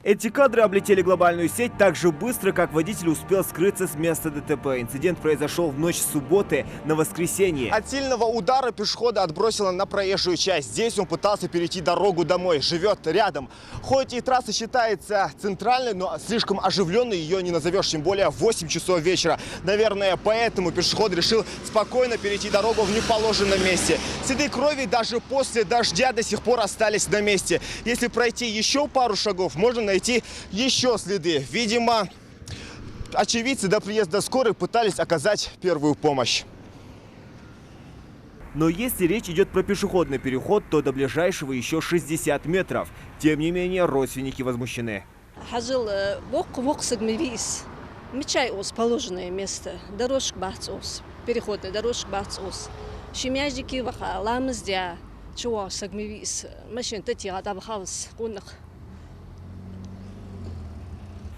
Эти кадры облетели глобальную сеть так же быстро, как водитель успел скрыться с места ДТП. Инцидент произошел в ночь с субботы на воскресенье. От сильного удара пешехода отбросило на проезжую часть. Здесь он пытался перейти дорогу домой, живет рядом. Хоть и трасса считается центральной, но слишком оживленной ее не назовешь, тем более 8 часов вечера. Наверное, поэтому пешеход решил спокойно перейти дорогу в неположенном месте. Следы крови даже после дождя до сих пор остались на месте. Если пройти еще пару шагов, можно найти еще следы. Видимо, очевидцы до приезда скорой пытались оказать первую помощь. Но если речь идет про пешеходный переход, то до ближайшего еще 60 метров. Тем не менее, родственники возмущены. Положенное место. Дорожка бахцос. Переходная дорожка бахцос. Шимяжики ваха ламздя. Чего сагмивис. Машин татья табхавс кунах.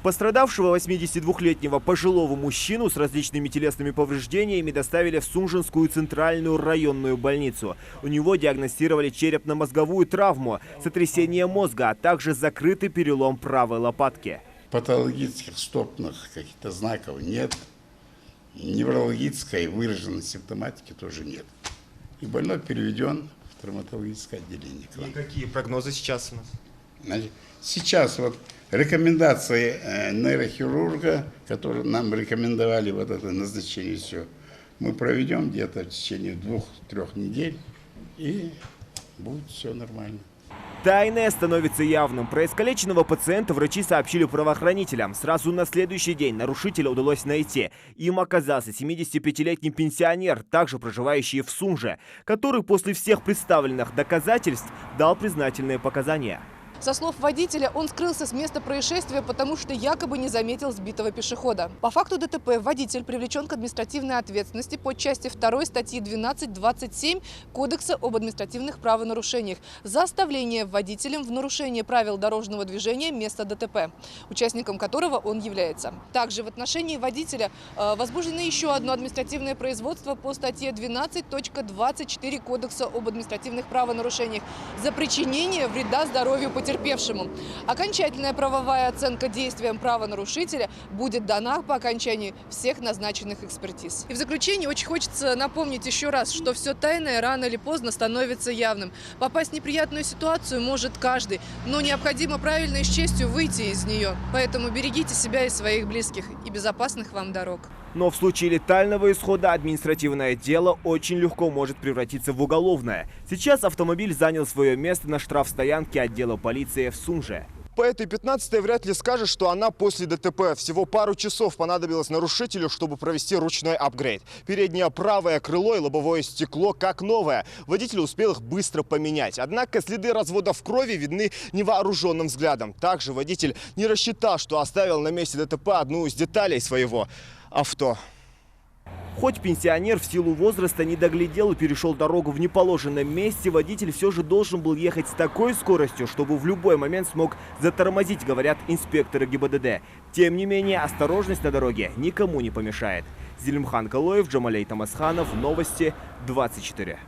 Пострадавшего 82-летнего пожилого мужчину с различными телесными повреждениями доставили в Сунжинскую центральную районную больницу. У него диагностировали черепно-мозговую травму, сотрясение мозга, а также закрытый перелом правой лопатки. Патологических стопных каких-то знаков нет. Неврологической выраженной симптоматики тоже нет. И больной переведен в травматологическое отделение. И какие прогнозы сейчас у нас? Значит, сейчас вот рекомендации нейрохирурга, которые нам рекомендовали вот это назначение, все, мы проведем где-то в течение 2-3 недель, и будет все нормально. Тайное становится явным. Про искалеченного пациента врачи сообщили правоохранителям. Сразу на следующий день нарушителя удалось найти. Им оказался 75-летний пенсионер, также проживающий в Сунже, который после всех представленных доказательств дал признательные показания. Со слов водителя, он скрылся с места происшествия, потому что якобы не заметил сбитого пешехода. По факту ДТП водитель привлечен к административной ответственности по части 2 статьи 12.27 Кодекса об административных правонарушениях за оставление водителем в нарушение правил дорожного движения места ДТП, участником которого он является. Также в отношении водителя возбуждено еще одно административное производство по статье 12.24 Кодекса об административных правонарушениях за причинение вреда здоровью потерпевшему. Окончательная правовая оценка действиям правонарушителя будет дана по окончании всех назначенных экспертиз. И в заключение очень хочется напомнить еще раз, что все тайное рано или поздно становится явным. Попасть в неприятную ситуацию может каждый, но необходимо правильно и с честью выйти из нее. Поэтому берегите себя и своих близких, и безопасных вам дорог. Но в случае летального исхода административное дело очень легко может превратиться в уголовное. Сейчас автомобиль занял свое место на штрафстоянке отдела полиции в Сунже. По этой 15-й вряд ли скажешь, что она после ДТП. Всего пару часов понадобилось нарушителю, чтобы провести ручной апгрейд. Переднее правое крыло и лобовое стекло как новое. Водитель успел их быстро поменять. Однако следы разводов крови видны невооруженным взглядом. Также водитель не рассчитал, что оставил на месте ДТП одну из деталей своего авто. Хоть пенсионер в силу возраста не доглядел и перешел дорогу в неположенном месте, водитель все же должен был ехать с такой скоростью, чтобы в любой момент смог затормозить, говорят инспекторы ГИБДД. Тем не менее, осторожность на дороге никому не помешает. Зелимхан Калоев, Джамалей Тамасханов, Новости 24.